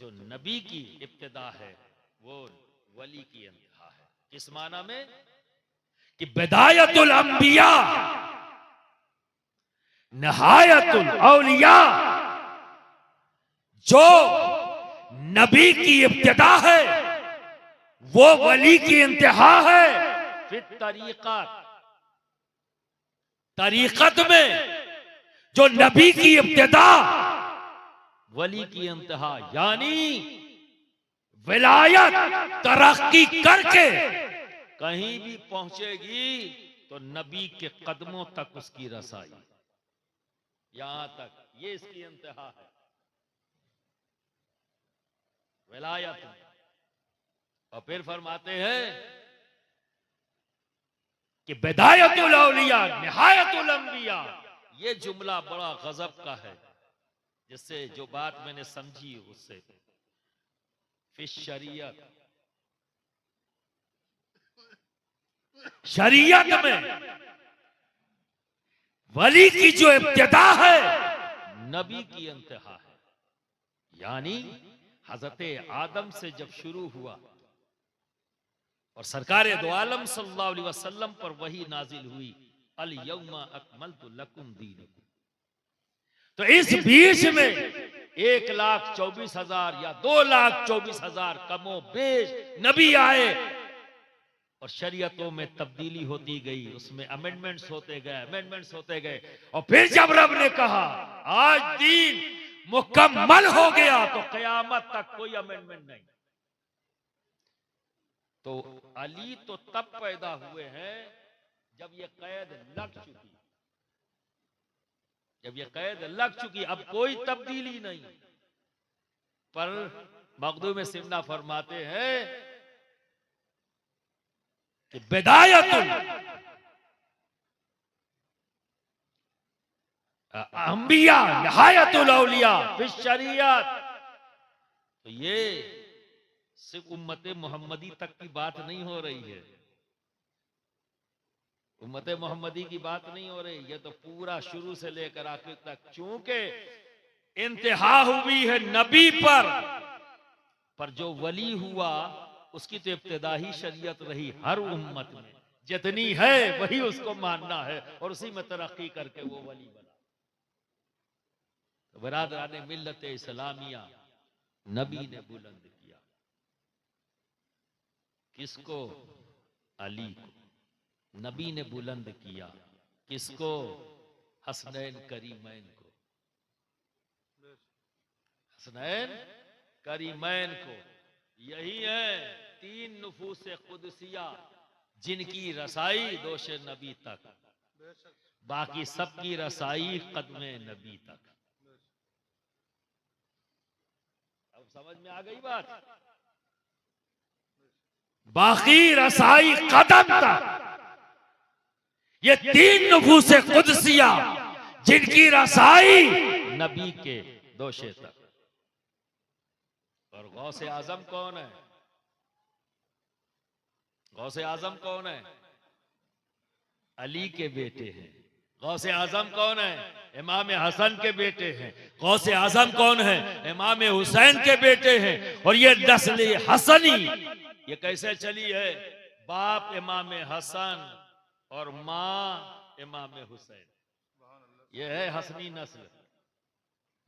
जो नबी की इब्तिदा है वो वली की इंतहा है। किस माना में कि बिदायतुल अंबिया निहायतुल औलिया, जो नबी की इब्तिदा है वो वली की इंतहा है। फिर तरीकत में जो नबी की इब्तिदा वली की इंतहा, यानी विलायत तरक्की करके कहीं भी पहुंचेगी तो नबी के कदमों तक उसकी रसाई, यहां तक ये इसकी इंतहा है विलायत। और फिर फरमाते हैं कि बिदायतुल औलिया निहायतुल अंबिया, ये जुमला बड़ा गजब का है, जिससे जो बात मैंने समझी उससे फिर शरीयत में वली की जो इब्तिदा है नबी की इंतहा है। यानी हजरत आदम से जब शुरू हुआ और सरकार दो आलम सल्लल्लाहु अलैहि वसल्लम पर वही नाजिल हुई, अल यौमा अकमलतु लकुम दीनकुम, तो इस बीच में 1,24,000 या 2,24,000 कमो बेश नबी आए और शरीयतों में तब्दीली होती गई, उसमें अमेंडमेंट्स होते गए और फिर जब रब ने कहा आज दीन मुकम्मल हो गया तो कयामत तक कोई अमेंडमेंट नहीं। तो अली तो तब पैदा हुए हैं जब ये कैद लग चुकी, अब कोई तब्दीली नहीं। पर मखदूम सिमना फरमाते हैं कि बिदायतुल अंबिया निहायतुल औलिया फिर शरीयत, तो ये सिर्फ उम्मत मोहम्मदी तक की बात नहीं हो रही है, उम्मत मोहम्मदी की बात नहीं हो रही, ये तो पूरा शुरू से लेकर आखिर तक, चूंकि इंतहा हुई है नबी पर जो वली हुआ उसकी तो इब्तिदाई शरीयत रही हर उम्मत में जितनी है वही उसको मानना है और उसी में तरक्की करके वो वली बना। तो बरादराने मिल्लत इस्लामिया नबी ने बुलंद किया किसको? अली को। नबी ने बुलंद किया किसको? हसनैन करीमैन को, हसनैन करीमैन को। यही है 3 नुफूस कुदसिया जिनकी रसाई दोष नबी तक, बाकी सबकी रसाई कदमे नबी तक। अब समझ में आ गई बात? बाकी रसाई कदम तक, ये 3 नुफूस कुदसिया जिनकी रसाई नबी के दोषे तक। और गौसे आजम कौन है? गौसे आजम कौन है? अली के बेटे हैं। गौसे आजम कौन है? इमाम हसन के बेटे हैं। गौसे आजम कौन है? इमाम हुसैन के बेटे हैं। और ये नस्ल हसनी ये कैसे चली है? बाप इमाम हसन और माँ इमाम हुसैन, ये है हसनी नस्ल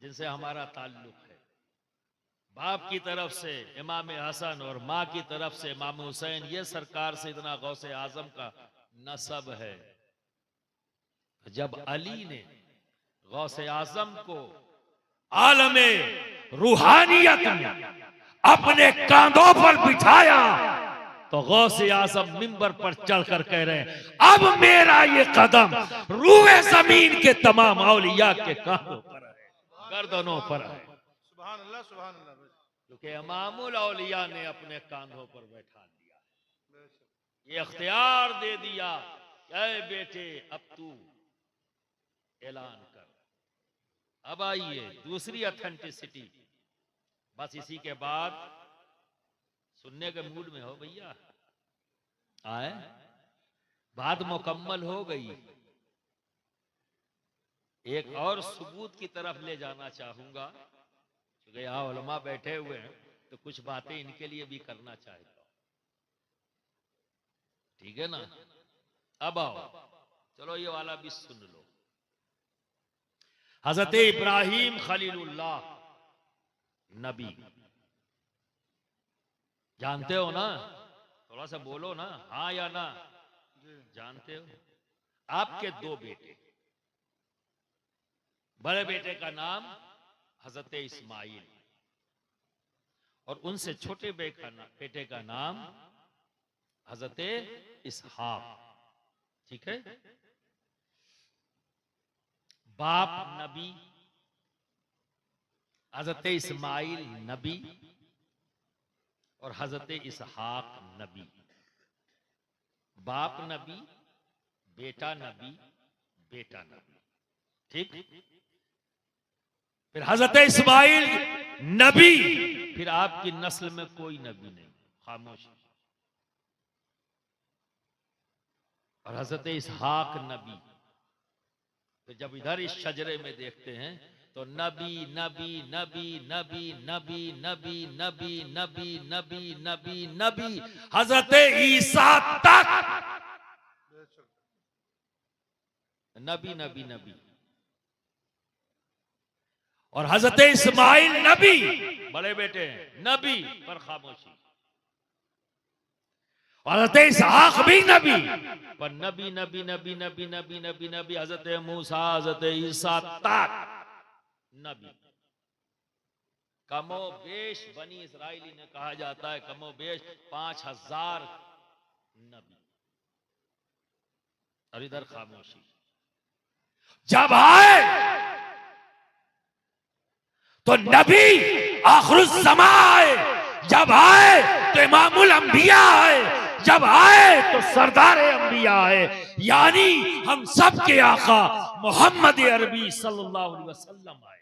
जिनसे हमारा ताल्लुक है। बाप की तरफ से इमाम हसन और माँ की तरफ से इमाम हुसैन, ये सरकार से इतना गौसे आजम का नसब है। जब अली ने गौसे आजम को आलमे रूहानियत में अपने कांधों पर बिठाया तो गौसे आजम मिंबर पर चढ़कर कह रहे हैं अब मेरा ये कदम रूए जमीन के तमाम औलिया के कांधों पर है, गर्दनों पर है। सुभान अल्लाह, सुभान अल्लाह। क्योंकि इमामुल औलिया ने अपने कांधों पर बैठा दिया, ये इख्तियार दे दिया, ऐ बेटे अब तू ऐलान कर। अब आइए दूसरी ऑथेंटिसिटी, बस इसी के बाद सुनने के मूड में हो भैया, आए बात मुकम्मल हो गई। एक और सबूत की तरफ ले जाना चाहूंगा, क्योंकि यहाँ उलमा बैठे हुए हैं तो कुछ बातें इनके लिए भी करना चाहता हूं, ठीक है ना। अब आओ, चलो ये वाला भी सुन लो। हजरत इब्राहिम खलीलुल्लाह नबी, जानते हो ना? थोड़ा सा बोलो ना, हाँ या ना। जानते हो? आपके दो बेटे, बड़े बेटे का नाम हजरत इस्माइल और उनसे छोटे बेटे का नाम हजरत इसहाक, ठीक है। बाप नबी, हजरत इस्माइल नबी और हजरत इसहाक नबी। बाप नबी, बेटा नबी, बेटा नबी, ठीक। फिर हजरत इस्माइल नबी, फिर आपकी नस्ल में कोई नबी नहीं, खामोश। और हजरत इसहाक नबी। तो जब इधर इस शजरे में देखते हैं तो नबी नबी नबी नबी नबी नबी नबी नबी नबी नबी नबी हजरत ईसा तक नबी नबी नबी। और हजरत इस्माइल नबी, बड़े बेटे हैं, नबी पर खामोशी। और हजरत इसहाक भी नबी, पर नबी नबी नबी नबी नबी नबी नबी हजरत मूसा हजरत ईसा तक नबी। कमो बेश बनी इसराइली ने कहा जाता है, कमो बेश 5000 नबी। और इधर खामोशी। जब आए तो नबी आखिरुज़्ज़मा आए, जब आए तो इमामुल अंबिया आए, जब आए तो सरदार अंबिया आए, यानी हम सब के आका मोहम्मद अरबी सल्लल्लाहु अलैहि वसल्लम आए।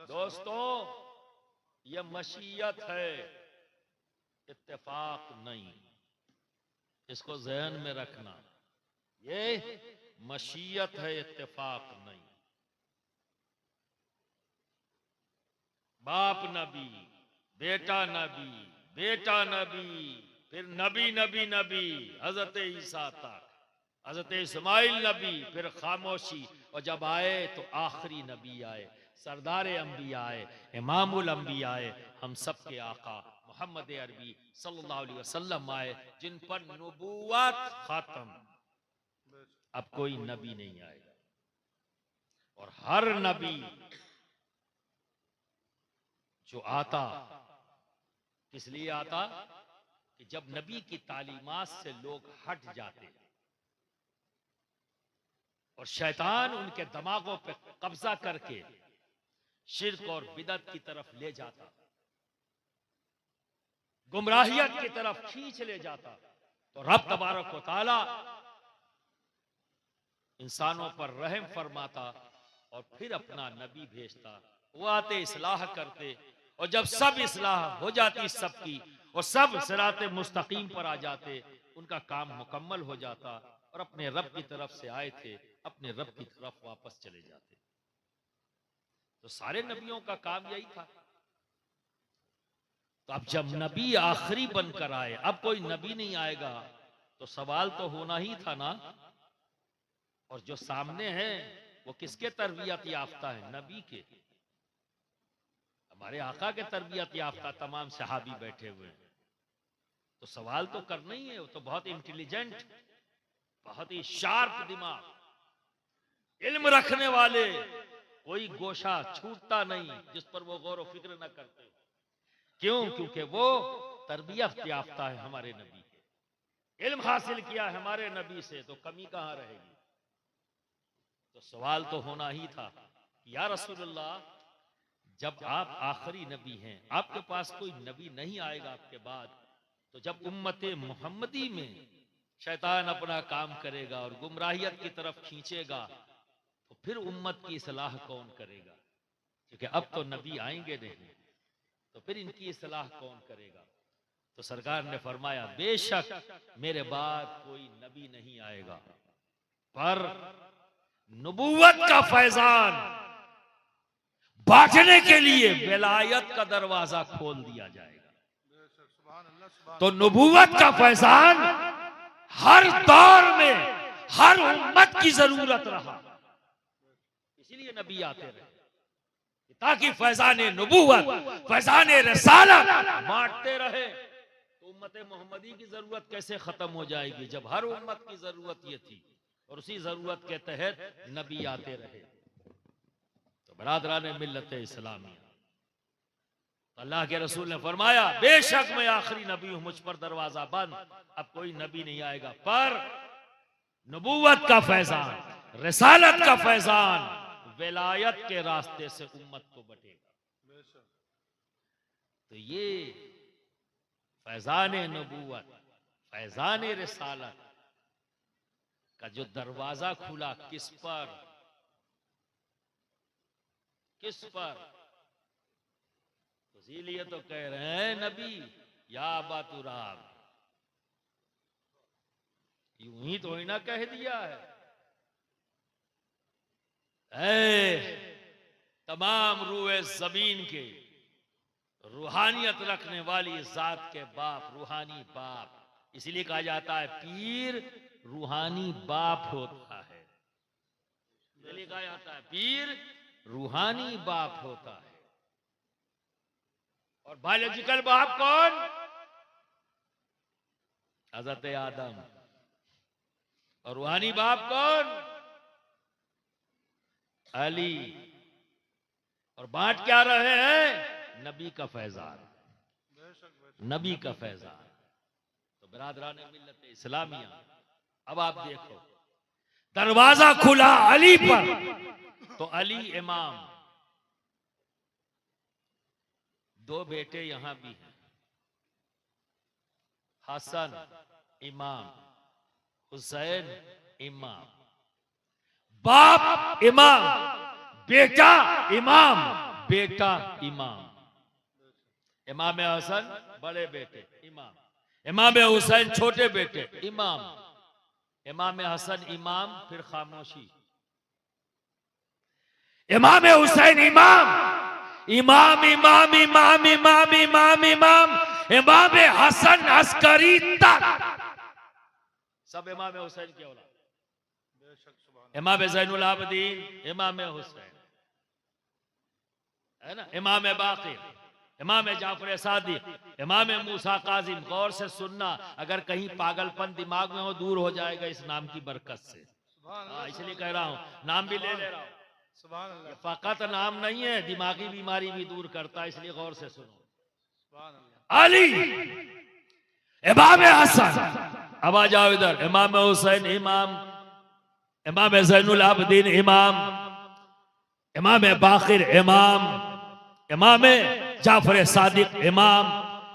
दोस्तों, ये मशीयत है, इत्तेफाक नहीं, इसको ज़हन में रखना। ये मशीयत है, इत्तेफाक नहीं। बाप नबी, बेटा नबी, बेटा नबी, फिर नबी नबी नबी हजरत ईसा तक, हजरत इस्माइल नबी, फिर खामोशी। और जब आए तो आखिरी नबी आए, सरदार अंबिया आए, इमामुल अंबिया आए, हम सब के आका मोहम्मद अरबी सल्लल्लाहु अलैहि वसल्लम आए, जिन पर नबूवत खत्म। अब कोई नबी नहीं आएगा। और हर नबी जो आता, किस लिए आता? कि जब नबी की तालीमात से लोग हट जाते और शैतान उनके दिमागों पे कब्जा करके शिर्क और बिदत की तरफ ले जाता, गुमराहियत की तरफ खींच ले जाता, तो रब तबारक व तआला इंसानों पर रहम फरमाता और फिर अपना नबी भेजता। वो आते, इस्लाह करते, और जब सब इस्लाह हो जाती सबकी और सब सिराते मुस्तकीम पर आ जाते, उनका काम मुकम्मल हो जाता और अपने रब की तरफ से आए थे, अपने रब की तरफ वापस चले जाते। तो सारे नबियों का काम यही था। तो अब जब नबी आखिरी बनकर आए, अब कोई नबी नहीं आएगा, तो सवाल तो होना ही था ना। और जो सामने है वो किसके तरबियत याफ्ता है? नबी के। हमारे आका के तरबियत याफ्ता तमाम सहाबी बैठे हुए हैं। तो सवाल तो करना ही है। वो तो बहुत इंटेलिजेंट, बहुत ही शार्प दिमाग, इल्म रखने वाले, कोई गोशा छूटता नहीं जिस पर वो गौर व फिक्र न करते। क्यों? क्योंकि वो तरबियत याफ्ता है हमारे नबी के, इल्म हासिल किया है हमारे नबी से, तो कमी कहां रहेगी? तो सवाल तो होना ही था कि या रसूलुल्लाह, जब आप आखिरी नबी हैं, आपके पास कोई नबी नहीं आएगा आपके बाद, तो जब उम्मते मोहम्मदी में शैतान अपना काम करेगा और गुमराहियत की तरफ खींचेगा, तो फिर उम्मत की इस्लाह कौन करेगा? क्योंकि अब तो नबी आएंगे नहीं, तो फिर इनकी इस्लाह कौन करेगा? तो सरकार ने फरमाया, बेशक मेरे बाद कोई नबी नहीं आएगा, पर नबूवत का फैजान बांटने के लिए विलायत का दरवाजा खोल दिया जाएगा। तो नबूवत का फैजान हर दौर में हर उम्मत की जरूरत रहा, इसलिए नबी आते रहे ताकि फैजान नबूवत, फैजान रिसालत बांटते रहे। तो उम्मत मोहम्मदी की जरूरत कैसे खत्म हो जाएगी जब हर उम्मत की जरूरत ये थी और उसी जरूरत के तहत नबी आते रहे। तो बरादरान मिल्लत इस्लामी, अल्लाह के रसूल ने फरमाया बेशक मैं आखिरी नबी हूं, मुझ पर दरवाजा बंद, अब कोई नबी नहीं आएगा, पर नबूवत का फैजान, रिसालत का फैजान विलायत के रास्ते से उम्मत को बटेगा। तो ये फैजान नबूवत, फैजान रिसालत का जो दरवाजा खुला, किस पर, किस पर? तो इसीलिए तो कह रहे हैं नबी या बातुराब, यूं ही तो ही ना कह दिया है, तमाम रूए जमीन के रूहानियत रखने वाली जात के बाप, रूहानी बाप, इसलिए कहा जाता है पीर रूहानी बाप होता है, इसलिए कहा जाता है पीर रूहानी बाप होता है। और बायोलॉजिकल बाप कौन? हजरत आदम। और रूहानी बाप कौन? अली। और बांट क्या रहे हैं? नबी का फैजान, नबी का फैजान। तो बिरादरान मिल्लत इस्लामिया, अब आप देखो दरवाजा खुला अली पर, तो अली इमाम, दो बेटे यहां भी हैं, हसन इमाम, हुसैन इमाम, बाप इमाम, बेटा इमाम, बेटा इमाम। इमाम हसन बड़े बेटे इमाम, इमाम हुसैन छोटे बेटे इमाम, इमाम हसन इमाम, फिर खामोशी, इमाम हुसैन इमाम, इमाम इमाम इमाम इमाम इमाम इमाम, इमाम हसन अस्करी तक सब इमाम हुसैन की औलाद। इमाम ज़ैनुल आबिदीन इमाम हुसैन है ना, इमाम बाक़िर, इमाम जाफर सादिक, इमाम मूसा काजिम। गौर से सुनना, अगर कहीं पागलपन दिमाग में हो दूर हो जाएगा इस नाम की बरकत से। इसलिए कह रहा हूं, नाम भी ले रहा हूं, फकत नाम नहीं है, दिमागी बीमारी भी दूर करता है, इसलिए गौर से सुनो। अली, इमाम हसन, अब आ जाओ इधर, इमाम हुसैन इमाम, इमाम ज़ैनुल आबिदीन इमाम, इमाम बाक़िर इमाम, इमाम जाफर सादिक इमाम,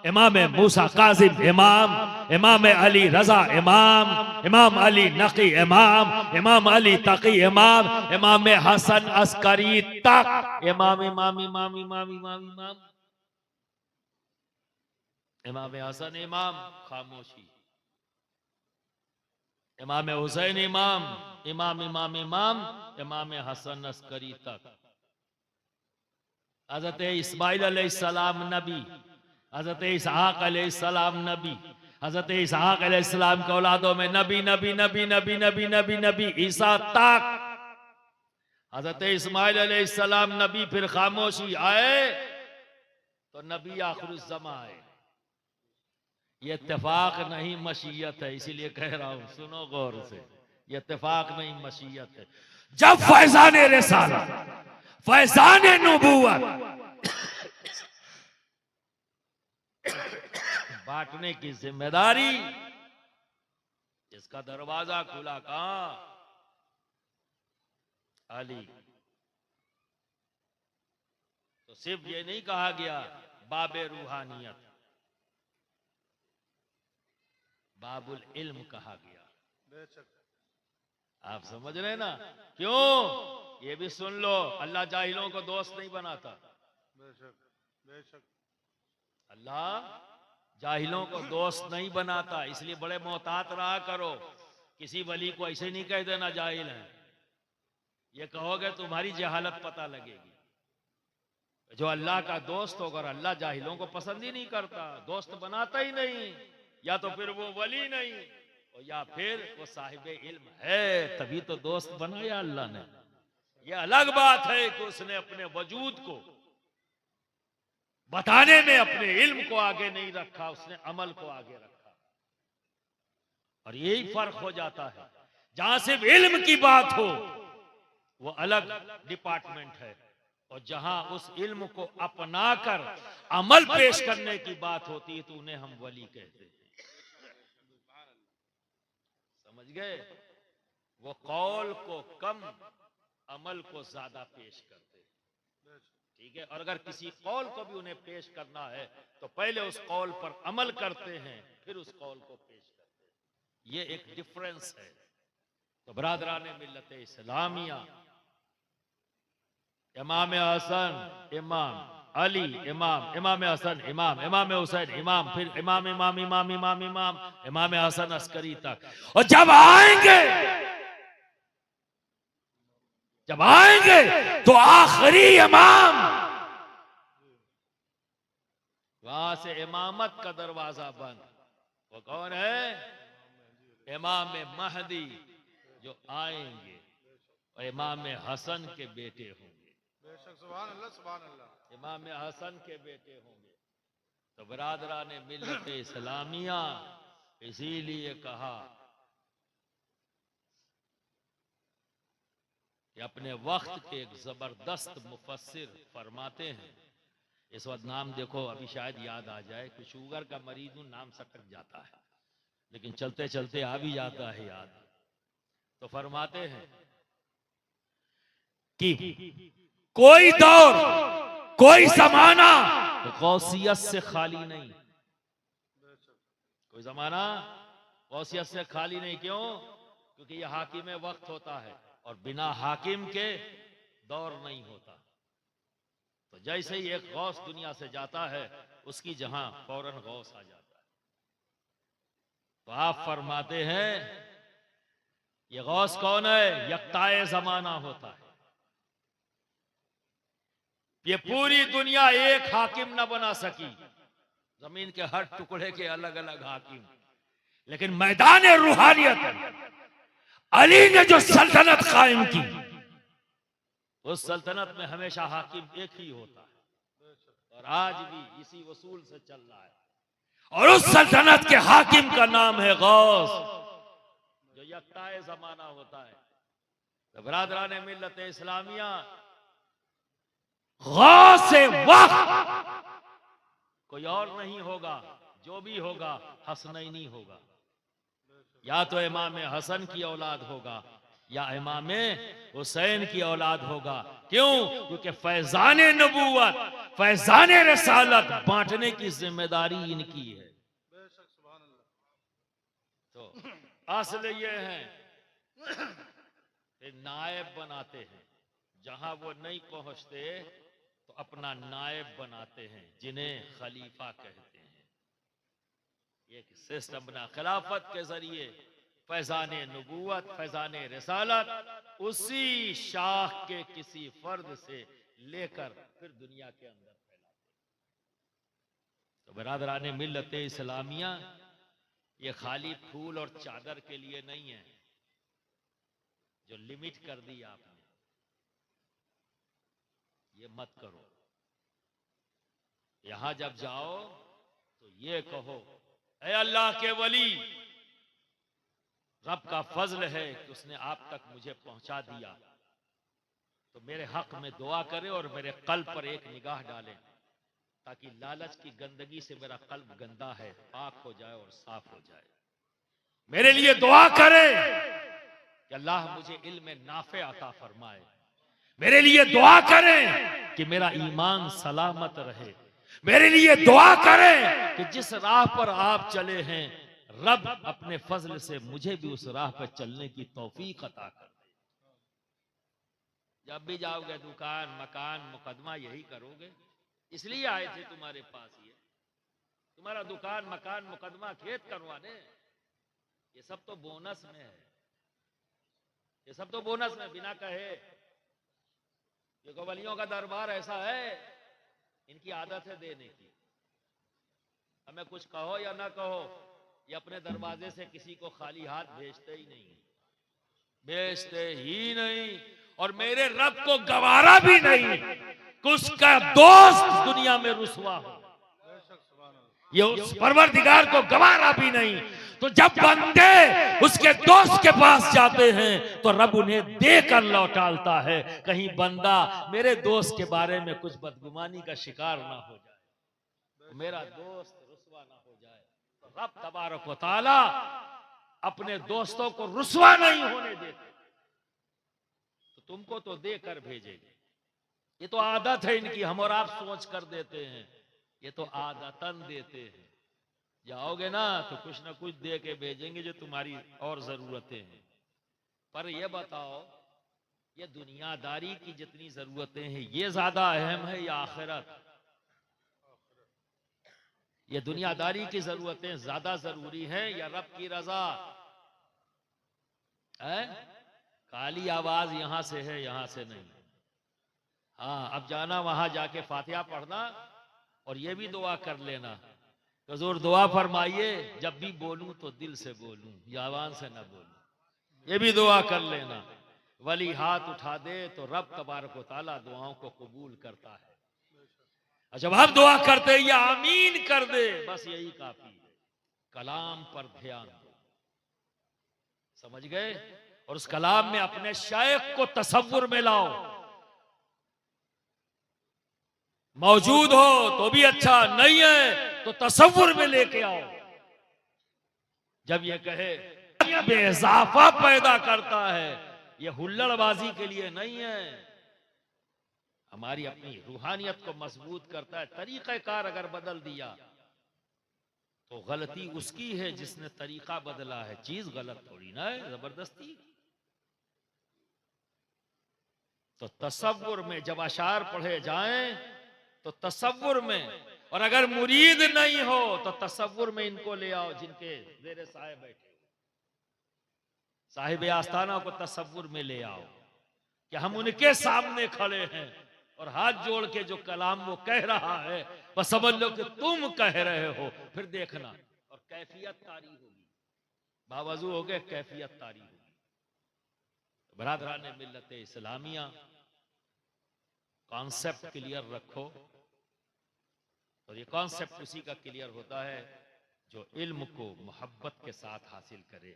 इमाम मूसा काजिम इमाम, इमाम अली रजा इमाम, इमाम अली नकी इमाम, इमाम अली तकी इमाम, इमाम हसन अस्करी तक इमाम इमाम इमाम इमाम इमाम इमाम, इमाम हसन इमाम, खामोशी, इमाम हुसैन इमाम, इमाम इमाम इमाम, इमाम हसन अस्करी तक। हजरत इस्माइल अलैहिस्सलाम नबी, हजरत इसहाक अलैहिस्सलाम नबी, हजरत इसहाक अलैहिस्सलाम के औलादों में नबी नबी नबी नबी नबी नबी नबी ईसा तक। हजरत इस्माइल अलैहिस्सलाम नबी, फिर खामोशी, आए तो नबी आखिरुज़्ज़मा आए। ये इत्तेफाक नहीं मशीयत है, इसीलिए कह रहा हूं, सुनो गौर से, ये इत्तेफाक नहीं मशीयत है। जब फैजान रिसालत, फैजान नबूवत बांटने की जिम्मेदारी, इसका दरवाजा खुला कहां? अली। तो सिर्फ ये नहीं कहा गया बाबे रूहानियत, बाबुल इल्म कहा गया। आप समझ रहे ना? क्यों? ये भी सुन लो, अल्लाह जाहिलों को दोस्त नहीं बनाता। अल्लाह जाहिलों को दोस्त नहीं बनाता, इसलिए बड़े मोहतात रहा करो। किसी वली को ऐसे नहीं कह देना जाहिल है, ये कहोगे तुम्हारी जहालत पता लगेगी। जो अल्लाह का दोस्त होगा, और अल्लाह जाहिलों को पसंद ही नहीं करता, दोस्त बनाता ही नहीं, या तो फिर वो वली नहीं, और या फिर वो साहिब इल्म है, तभी तो दोस्त बनाया अल्लाह ने। ये अलग बात है कि उसने अपने वजूद को बताने में अपने इल्म को आगे नहीं रखा, उसने अमल को आगे रखा। और यही फर्क हो जाता है। जहां सिर्फ इल्म की बात हो वो अलग डिपार्टमेंट है, और जहां उस इल्म को अपनाकर अमल पेश करने की बात होती है तो उन्हें हम वली कहते हैं। समझ गए? वो कौल को कम, अमल को ज्यादा पेश करते हैं। ठीक है? और अगर किसी कौल को भी उन्हें पेश करना है तो पहले उस कौल पर अमल करते हैं, फिर उस कौल को पेश करते हैं। ये एक डिफरेंस है। तो बरादरान मिल्लत इस्लामिया, इमाम हसन, इमाम अली, इमाम हसन, इमाम हुसैन, इमाम, फिर इमाम इमाम इमाम इमाम इमाम इमाम हसन अस्करी तक। और जब आएंगे तो आखिरी इमाम, वहां से इमामत का दरवाजा बंद। वो कौन है? इमाम महदी, जो आएंगे और इमाम हसन के बेटे होंगे। सुभान अल्लाह, सुभान अल्लाह। इमाम हसन के बेटे होंगे। तो बरादरान मिल्लत इस्लामिया, इसीलिए कहा कि अपने वक्त के एक जबरदस्त मुफस्सिर फरमाते हैं, इस वक्त नाम देखो अभी शायद याद आ जाए, कुछ शुगर का मरीज हूं, नाम सटक जाता है, लेकिन चलते चलते आ भी जाता है याद। तो फरमाते हैं कि कोई दौर, कोई जमाना गौसियत से खाली नहीं। कोई जमाना गौसियत से खाली नहीं। क्यों? क्योंकि यह हाकिम वक्त होता है, और बिना हाकिम के दौर नहीं होता। तो जैसे ही एक गौस दुनिया से जाता है, उसकी जहां फौरन गौस आ जाता है। तो आप फरमाते हैं ये गौस कौन है? यक्ताए जमाना होता है। ये पूरी दुनिया एक हाकिम न बना सकी, जमीन के हर टुकड़े के अलग अलग हाकिम, लेकिन मैदान रूहानियत अली ने जो सल्तनत कायम की, उस सल्तनत में हमेशा हाकिम एक ही होता है, और आज भी इसी वसूल से चल रहा है। और उस सल्तनत के हाकिम का नाम है गौस, जो यक्ताए जमाना होता है। तो बरादरान मिल्लत इस्लामिया, गौस वक्त कोई और नहीं होगा, जो भी होगा हसनैनी होगा। या तो इमाम हसन की औलाद होगा, या इमाम हुसैन की औलाद होगा। क्यों? क्योंकि फैजान नबूवत, फैजान रसालत बांटने की जिम्मेदारी इनकी है। तो असल ये है, नायब बनाते हैं, जहां वो नहीं पहुंचते तो अपना नायब बनाते हैं, जिन्हें खलीफा कहते हैं। एक सिस्टम बना खिलाफत के जरिए फैजान नबूवत, फैजान रिसालत उसी शाख के किसी फर्द से लेकर फिर दुनिया के अंदर फैलाते। तो बरादरान मिल्लत इस्लामिया, ये खाली फूल और चादर के लिए नहीं है जो लिमिट कर दी आपने, ये मत करो। यहां जब जाओ तो ये कहो, ऐ अल्लाह के वली, रब का फजल है कि उसने आप तक मुझे पहुंचा दिया, तो मेरे हक में दुआ करे और मेरे कल्ब पर एक निगाह डाले, ताकि लालच की गंदगी से मेरा कल्ब गंदा है पाक हो जाए और साफ हो जाए। मेरे लिए दुआ करे कि अल्लाह मुझे इल्म नाफे अता फरमाए। मेरे लिए दुआ करें कि मेरा ईमान सलामत रहे। मेरे लिए दुआ करें कि जिस राह पर आप चले हैं, रब अपने फजल से मुझे भी उस राह पर चलने की तौफीक अता कर दे। जब भी जाओगे दुकान, मकान, मुकदमा यही करोगे। इसलिए आए थे तुम्हारे पास, ये तुम्हारा दुकान, मकान, मुकदमा, खेत करवाने, ये सब तो बोनस में है। ये सब तो बोनस में, बिना कहे। देखो वलियों का दरबार ऐसा है इनकी आदत है देने की। हमें कुछ कहो या ना कहो, ये अपने दरवाजे से किसी को खाली हाथ भेजते ही नहीं, भेजते ही नहीं। और मेरे रब को गवारा भी नहीं कि उसका दोस्त दुनिया में रुसवा हो, ये उस परवरदिगार को गवारा भी नहीं। तो जब बंदे उसके दोस्त के पास जाते हैं तो रब उन्हें देकर लौटाता है, कहीं बंदा मेरे दोस्त के बारे में कुछ बदगुमानी का शिकार ना हो जाए, मेरा दोस्त रुसवा ना हो जाए। तो रब तबारक व तआला अपने दोस्तों को रुसवा नहीं होने देते, तो तुमको तो देकर भेजेंगे। ये तो आदत है इनकी, हम और आप सोच कर देते हैं, ये तो आदतन देते हैं। जाओगे ना तो कुछ ना कुछ दे के भेजेंगे जो तुम्हारी और जरूरतें हैं। पर ये बताओ, ये दुनियादारी की जितनी जरूरतें हैं ये ज्यादा अहम है या आखिरत? ये दुनियादारी की जरूरतें ज्यादा जरूरी हैं या रब की रजा है? काली आवाज यहां से है, यहां से नहीं। हाँ, अब जाना वहां जाके फातिहा पढ़ना और ये भी दुआ कर लेना, हुजूर दुआ फरमाइए जब भी बोलूं तो दिल से बोलूं, जबान से ना बोलूं। ये भी दुआ कर लेना। वली हाथ उठा दे तो रब तबारक व तआला दुआओं को कबूल करता है। जब हम दुआ करते या आमीन कर दे, बस यही काफी है। कलाम पर ध्यान दो, समझ गए? और उस कलाम में अपने शायख को तसव्वुर में लाओ, मौजूद हो तो भी अच्छा, नहीं है तो तसव्वुर में लेके आओ। जब ये कहे बेइजाफा पैदा करता है, ये हुल्लड़बाजी के लिए नहीं है, हमारी अपनी रूहानियत को मजबूत करता है। तरीक़ाकार अगर बदल दिया तो गलती उसकी है जिसने तरीका बदला है, चीज गलत थोड़ी ना है जबरदस्ती। तो तसव्वुर में जब अशार पढ़े जाएं तो तसव्वुर में, और अगर मुरीद नहीं हो तो तसव्वुर में इनको ले आओ जिनके जेरे साए बैठे, साहिब आस्थाना को तसव्वुर में ले आओ कि हम उनके सामने खड़े हैं और हाथ जोड़ के जो कलाम वो कह रहा है बस समझ लो कि तुम कह रहे हो, फिर देखना और कैफियत तारी होगी, बावजू हो गए कैफियत तारी होगी। बरादरान मिल्लत इस्लामिया, कॉन्सेप्ट क्लियर रखो। और ये कॉन्सेप्ट उसी का क्लियर होता है जो इल्म को मोहब्बत के साथ हासिल करे,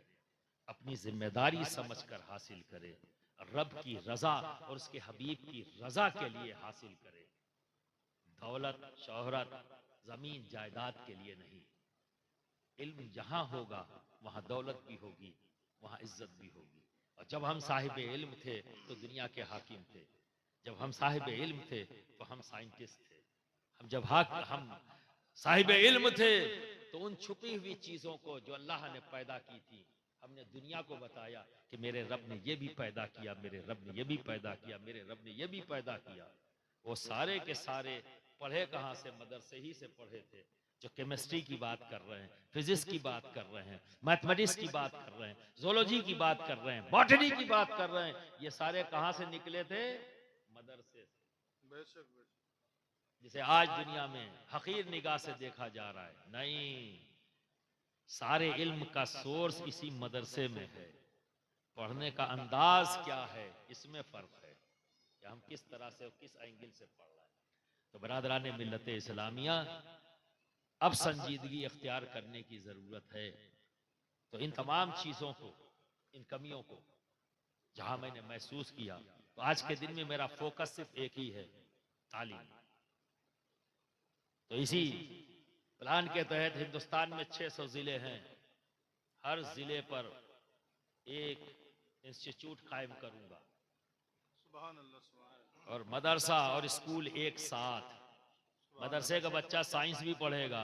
अपनी जिम्मेदारी समझकर हासिल करे, रब की रजा और उसके हबीब की रजा के लिए हासिल करे। दौलत, शोहरत, जमीन जायदाद के लिए नहीं। इल्म जहां होगा वहां दौलत भी होगी, वहां इज्जत भी होगी। और जब हम साहिब इल्म थे तो दुनिया के हाकिम थे, जब हम साहिब इल्म थे तो हम साइंटिस्ट थे, हम साहिब इल्म थे तो उन छुपी हुई चीजों को जो अल्लाह ने पैदा की थी हमने दुनिया को बताया कि मेरे रब ने ये भी पैदा किया, मेरे रब ने ये भी पैदा किया, मेरे रब ने ये भी पैदा किया। वो सारे के सारे पढ़े कहाँ से? मदरसे ही से पढ़े थे। जो केमिस्ट्री की बात कर रहे हैं, फिजिक्स की बात कर रहे हैं, मैथमेटिक्स की बात कर रहे हैं, जोलॉजी की बात कर रहे हैं, बॉटनी की बात कर रहे हैं, ये सारे कहाँ से निकले थे? मदरसे से। जिसे आज दुनिया में हकीर निगाह से देखा जा रहा है, नहीं, सारे इल्म का सोर्स इसी मदरसे में है। पढ़ने का अंदाज क्या है इसमें फर्क है कि हम किस तरह से और किस एंगल से पढ़ रहे हैं। तो बरादरान मिल्लत इस्लामिया, अब संजीदगी इख्तियार करने की जरूरत है। तो इन तमाम चीजों को, इन कमियों को जहां मैंने महसूस किया, तो आज के दिन में मेरा फोकस सिर्फ एक ही है, तालीम। तो इसी प्लान के तहत हिंदुस्तान में 600 जिले हैं, हर जिले पर एक इंस्टीट्यूट कायम करूंगा और मदरसा और स्कूल एक साथ। मदरसे का बच्चा साइंस भी पढ़ेगा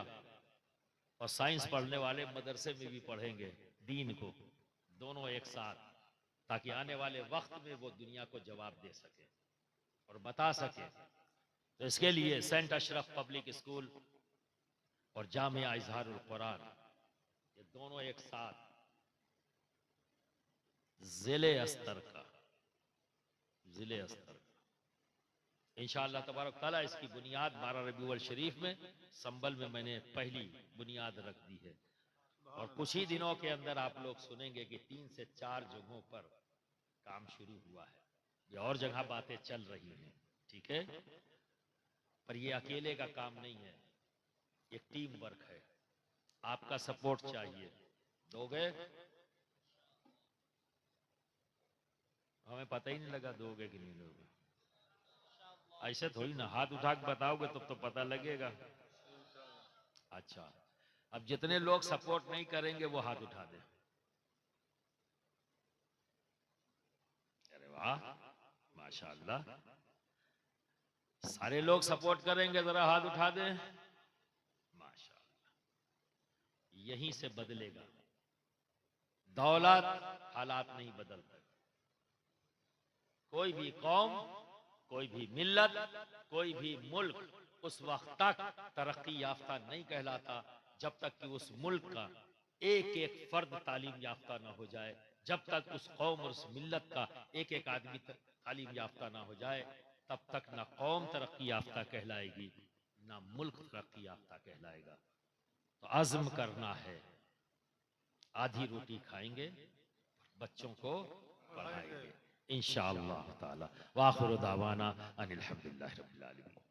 और साइंस पढ़ने वाले मदरसे में भी पढ़ेंगे दीन को, दोनों एक साथ, ताकि आने वाले वक्त में वो दुनिया को जवाब दे सके और बता सके। तो इसके लिए सेंट अशरफ पब्लिक स्कूल और जामिया इजहारुल कुरान, ये दोनों एक साथ जिले स्तर का इंशाअल्लाह तबारक ताला इसकी बुनियाद 12 रबीउल शरीफ में संबल में मैंने पहली बुनियाद रख दी है। और कुछ ही दिनों के अंदर आप लोग सुनेंगे कि 3 से 4 जगहों पर काम शुरू हुआ है। ये और जगह बातें चल रही हैं, ठीक है, पर ये अकेले का काम नहीं है, एक टीम वर्क है। आपका सपोर्ट चाहिए, दोगे? हमें पता ही नहीं लगा दोगे कि नहीं दोगे। ऐसे थोड़ी ना हाथ उठा के बताओगे तो पता लगेगा। अच्छा, अब जितने लोग सपोर्ट नहीं करेंगे वो हाथ उठा दे। अरे वाह, माशाअल्लाह, सारे लोग सपोर्ट करेंगे, जरा हाथ उठा दे। माशाअल्लाह, यहीं से बदलेगा। दौलत हालात नहीं बदलते। कोई भी कौम, कोई भी मिल्लत, कोई भी मुल्क उस वक्त तक तरक्की याफ्ता नहीं कहलाता जब तक कि उस मुल्क का एक एक फर्द तालीम याफ्ता ना हो जाए, जब तक उस कौम और उस मिल्लत का एक एक आदमी तालीम याफ्ता ना हो जाए, तब तक ना कौम तरक्की याफ्ता कहलाएगी, ना मुल्क तरक्की याफ्ता कहलाएगा। तो अज़्म करना है, आधी रोटी खाएंगे, बच्चों को पढ़ाएंगे इंशाअल्लाह ताला। व आखिरु दावाना अनिल हम्दुलिल्लाहि रब्बिल आलमीन।